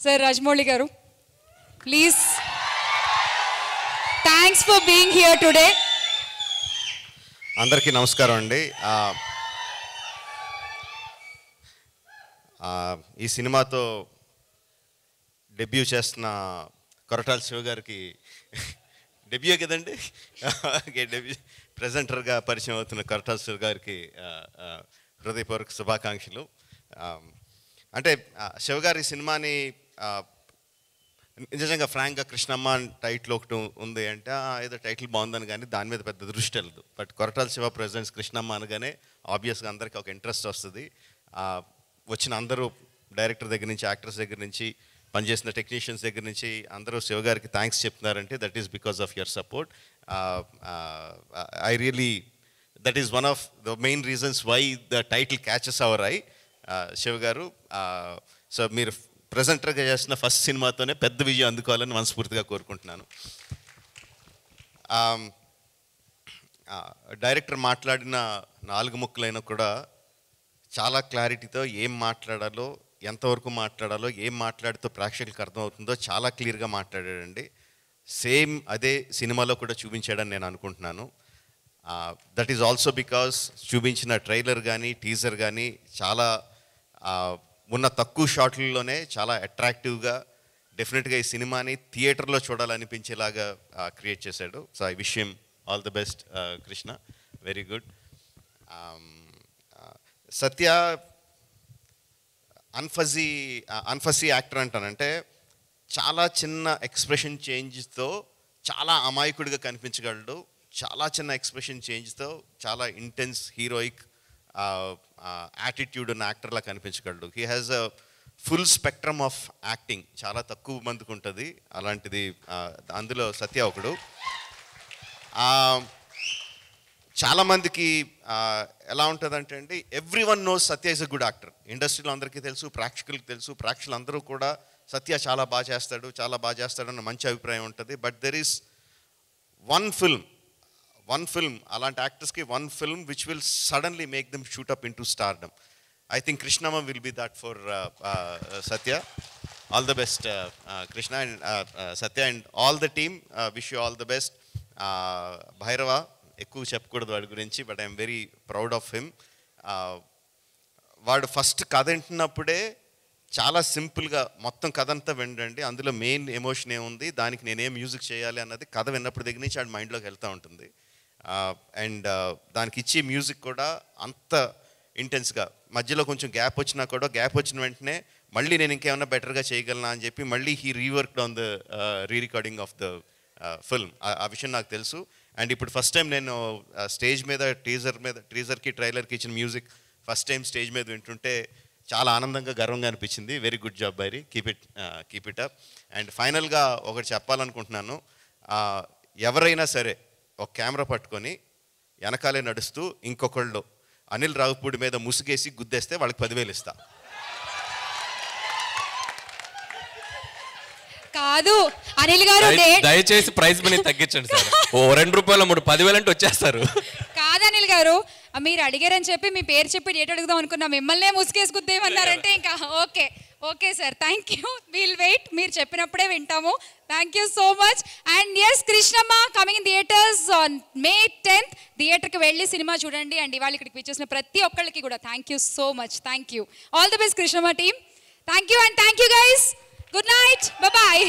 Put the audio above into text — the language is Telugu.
సార్ రాజమౌళి గారు please, thanks for being here today. అందరికీ నమస్కారం అండి. ఈ సినిమాతో డెబ్యూ చేస్తున్న కొరటాల శివ గారికి డెబ్యూ కదండి, డెబ్యూ ప్రెజెంటర్గా పరిచయం అవుతున్న కొరటాల శివ గారికి హృదయపూర్వక శుభాకాంక్షలు. అంటే శివ గారి సినిమాని నిజంగా ఫ్రాంక్గా కృష్ణమ్మ టైటిల్ ఒకటి ఉంది అంటే ఏదో టైటిల్ బాగుందని కానీ దాని మీద పెద్ద దృష్టి వెళ్ళదు. బట్ కొరటాల శివ ప్రెజెంట్స్ కృష్ణమ్మ అనగానే ఆబ్వియస్గా అందరికీ ఒక ఇంట్రెస్ట్ వస్తుంది. వచ్చిన అందరూ డైరెక్టర్ దగ్గర నుంచి, యాక్టర్స్ దగ్గర నుంచి, పనిచేసిన టెక్నీషియన్స్ దగ్గర నుంచి అందరూ శివ గారికి థ్యాంక్స్ చెప్తున్నారంటే that is because of your support. I really that is one of the main reasons why the title catches our eye. Shiva గారు, సో మీరు ప్రెజెంటర్గా చేసిన ఫస్ట్ సినిమాతోనే పెద్ద విజయం అందుకోవాలని మనస్ఫూర్తిగా కోరుకుంటున్నాను. డైరెక్టర్ మాట్లాడిన 4 ముక్కలైనా కూడా చాలా క్లారిటీతో ఏం మాట్లాడాలో, ఎంతవరకు మాట్లాడాలో, ఏం మాట్లాడితే ప్రేక్షకులకు అర్థమవుతుందో చాలా క్లియర్గా మాట్లాడాడండి. సేమ్ అదే సినిమాలో కూడా చూపించాడని నేను అనుకుంటున్నాను. దట్ ఈజ్ ఆల్సో బికాస్ చూపించిన ట్రైలర్ కానీ టీజర్ కానీ చాలా ఉన్న తక్కువ షాట్లలోనే చాలా అట్రాక్టివ్గా, డెఫినెట్గా ఈ సినిమాని థియేటర్లో చూడాలనిపించేలాగా క్రియేట్ చేశాడు. So I wish him all the best Krishna, very good. Satya అన్ఫజీ యాక్టర్ అంటానంటే చాలా చిన్న ఎక్స్ప్రెషన్ చేంజ్తో చాలా అమాయకుడిగా కనిపించగలడు. చాలా చిన్న ఎక్స్ప్రెషన్ చేంజ్తో చాలా ఇంటెన్స్ హీరోయిక్ యాటిట్యూడ్ ఉన్న యాక్టర్లా కనిపించగలడు. He has a full spectrum of acting, చాలా తక్కువ మందికి ఉంటుంది అలాంటిది. అందులో సత్య ఒకడు. చాలామందికి ఎలా ఉంటుందంటే అండి, every one knows Satya is a good actor. ఇండస్ట్రీలో అందరికీ తెలుసు, ప్రేక్షకులకు తెలుసు. ప్రేక్షకులు అందరూ కూడా సత్య చాలా బాగా చేస్తాడు అన్న మంచి అభిప్రాయం ఉంటుంది. But there is one film అలాంటి యాక్టర్స్కి one film which will suddenly make them shoot up into stardom. I think Krishnamma will be that for Satya. All the best Krishna and Satya and all the team. Wish you all the best. Bhairava ఎక్కువ చెప్పకూడదు వాడి గురించి, but I'm very proud of him. వాడు ఫస్ట్ కథ వింటున్నప్పుడే చాలా సింపుల్గా మొత్తం కథ అంతా వినండి, అందులో మెయిన్ ఎమోషన్ ఏముంది, దానికి నేనేం మ్యూజిక్ చేయాలి అన్నది కథ విన్నప్పుడు దగ్గర నుంచి వాడి మైండ్లోకి వెళ్తూ ఉంటుంది. అండ్ దానికి ఇచ్చే మ్యూజిక్ కూడా అంత ఇంటెన్స్గా, మధ్యలో కొంచెం గ్యాప్ వచ్చినా కూడా గ్యాప్ వచ్చిన వెంటనే మళ్ళీ నేను ఇంకేమన్నా బెటర్గా చేయగలనా అని చెప్పి మళ్ళీ he reworked on the rerecording of the film. ఆ విషయం నాకు తెలుసు. అండ్ ఇప్పుడు ఫస్ట్ టైం నేను స్టేజ్ మీద టీజర్కి ట్రైలర్కి ఇచ్చిన మ్యూజిక్ ఫస్ట్ టైం స్టేజ్ మీద వింటుంటే చాలా ఆనందంగా, గర్వంగా అనిపించింది. Very good job బైరీ, keep it up. And ఫైనల్గా ఒకటి చెప్పాలనుకుంటున్నాను. ఎవరైనా సరే ఒక కెమెరా పట్టుకొని వెనకాలే నడుస్తూ ఇంకొకళ్ళు అనిల్ రావుపూడి మీద ముసుగేసి గుద్దేస్తే వాళ్ళకి 10,000 ఇస్తా. కాదు అనిల్ గారు, దయచేసి ప్రైస్ మనీ తగ్గించండి సార్. ఓ 2 రూపాయలు 3 10,000 అంటే వచ్చేస్తారు. కాదు అనిల్ గారు, మీరు అడిగారని చెప్పి మీ పేరు చెప్పి డేట్ అడుగుదాం అనుకున్నా, మిమ్మల్నే ముసుగేసుకుద్దేమన్నారంటే ఇంకా okay sir, thank you, will wait. మీరు చెప్పినప్పుడే వింటాము. Thank you so much. And yes, Krishnamma coming in theatres on May 10th. థియేటర్కి వెళ్ళి సినిమా చూడండి. అండ్ ఇవాళ ఇక్కడికి వచ్చేసిన ప్రతి ఒక్కళ్ళకి కూడా thank you so much. Thank you. All the best Krishnamma team. Thank you and thank you guys. Good night, bye.